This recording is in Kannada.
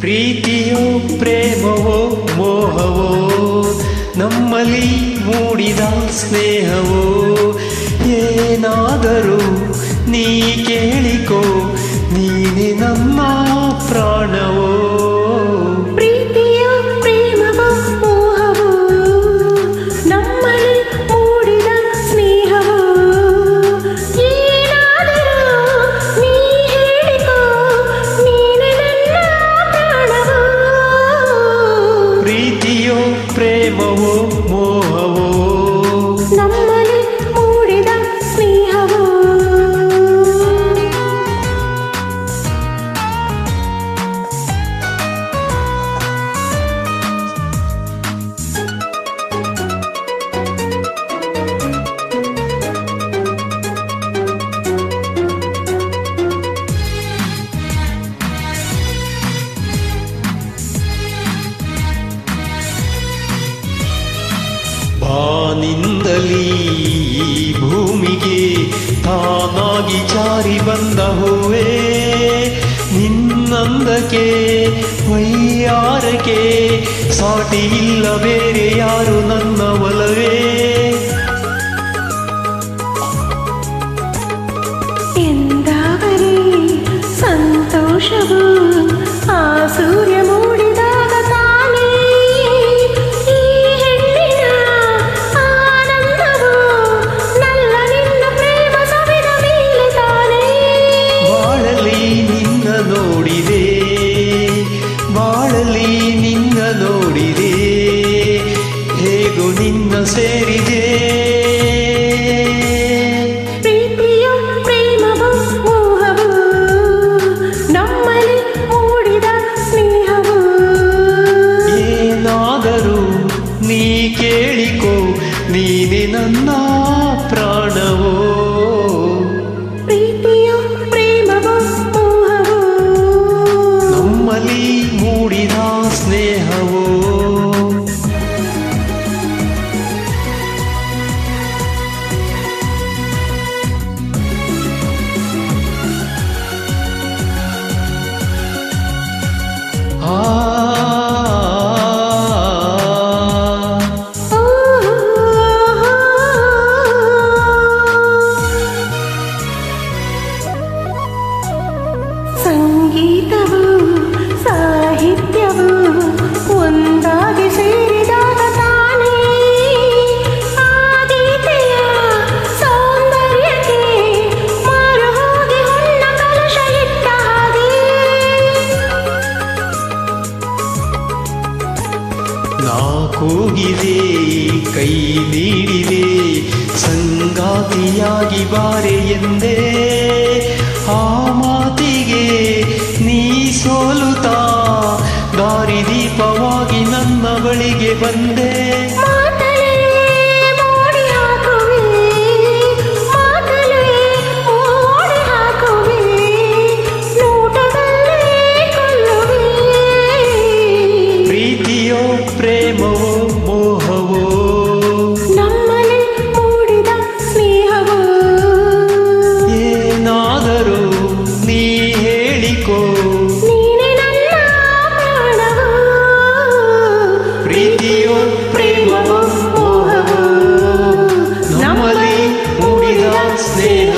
ಪ್ರೀತಿಯೋ ಪ್ರೇಮವೋ ಮೋಹವೋ ನಮ್ಮಲ್ಲಿ ಮೂಡಿದ ಸ್ನೇಹವೋ ಏನಾದರೂ ನೀ ಕೇಳಿಕೋ ನೀನೆ ನಮ್ಮ ಪ್ರಾಣವೋ ಪ್ರೀತಿಯೋ ಪ್ರೇಮವೋ ಮೋಹವೋ ನಮ್ಮಲ್ಲಿ ಮೂಡಿದ ಸ್ನೇಹವೋ ಏನಾದರೂ ನೀ ಹೇಳಿಕೋ ನೀನೆ ನನ್ನ ಪ್ರಾಣವೋ ಪ್ರೀತಿಯೋ ಪ್ರೇಮವೋ ಮೋಹವೋ ನಮ್ಮಲ್ಲಿ ಮೂಡಿದ ಸ್ನೇಹವೋ ಬಾನಿಂದಲೀ ಭೂಮಿಗೆ ತಾನಾಗಿ ಜಾರಿ ಬಂದ ಹೂವೇ ನಿನ್ನಂದಕ್ಕೆ ವೈಯಾರಕ್ಕೆ ಸಾಟಿ ಇಲ್ಲ ಬೇರೆ ಯಾರು ನನ್ನ ಒಲವೇ ಎಂದಾಗಲೇ ಸಂತೋಷವು ಆ ಸೂರ್ಯ ಮೂಡಿದಾಗ ತಾನೇ ಈ ಹೆಣ್ಣಿನ ಆನಂದವು ನಲ್ಲ ನಿನ್ನ ಪ್ರೇಮ ಸವಿದ ಮೇಲೆ ತಾನೇ ಬಾಳಲಿ ನಿನ್ನ ನೋಡಿದೆ ಬಾಳಲಿ ನಿನ್ನ ನೋಡಿದೆ ಹೇಗೋ ನಿನ್ನ ಸೇರಿದೆ ಪ್ರೀತಿಯೋ ಪ್ರೇಮವೋ ಮೋಹವೋ ನಮ್ಮಲ್ಲಿ ಮೂಡಿದ ಸ್ನೇಹವೋ ಏನಾದರೂ ನೀ ಕೇಳಿಕೋ ನೀನೆ ನನ್ನ ಪ್ರಾಣವೋ ಪ್ರೀತಿಯೋ ಪ್ರೇಮವೋ ಮೋಹವೋ ನಮ್ಮಲ್ಲಿ ಮೂಡಿದ ಸ್ನೇಹವೋ ಸಂಗೀತವು ಸಾಹಿತ್ಯವು ಒಂದಾಗಿ ಸೇರಿದಾಗ ತಾನೇ ಆ ಗೀತೆಯ ಸೌಂದರ್ಯಕ್ಕೆ ಮಾರು ಹೋಗಿ ಹೊನ್ನ ಕಲಶ ಇಟ್ಟ ಹಾಗೆ ನಾ ಕೂಗಿದೆ ಕೈ ನೀಡಿದೆ ಸಂಗಾತಿಯಾಗಿ ಬಾರೆ ಎಂದೇ ಆ ಮಾತಿಗೆ ನೀ ಸೋಲುತ್ತಾ ದಾರಿದೀಪವಾಗಿ ನನ್ನ ಬಳಿಗೆ ಬಂದೆ ಮಾತಲೇ ಮೋಡಿ ಹಾಕುವೆ ಮಾತಲೇ ಮೋಡಿ ಹಾಕುವೆ ನೋಟದಲ್ಲೇ ಕೊಲ್ಲುವೆ ಪ್ರೀತಿಯೋ ಪ್ರೇಮವೋ ಮೋಹವೋ ನಮ್ಮಲ್ಲಿ ಮೂಡಿದ ಸ್ನೇಹವೋ ಏನಾದರೂ ನೀ ಹೇಳಿಕೋ ನೀನೆ ನನ್ನ ಪ್ರಾಣವೋ ಪ್ರೀತಿಯೋ ಪ್ರೇಮವೋ ಮೋಹವೋ ನಮ್ಮಲ್ಲಿ ಮೂಡಿದ ಸ್ನೇಹ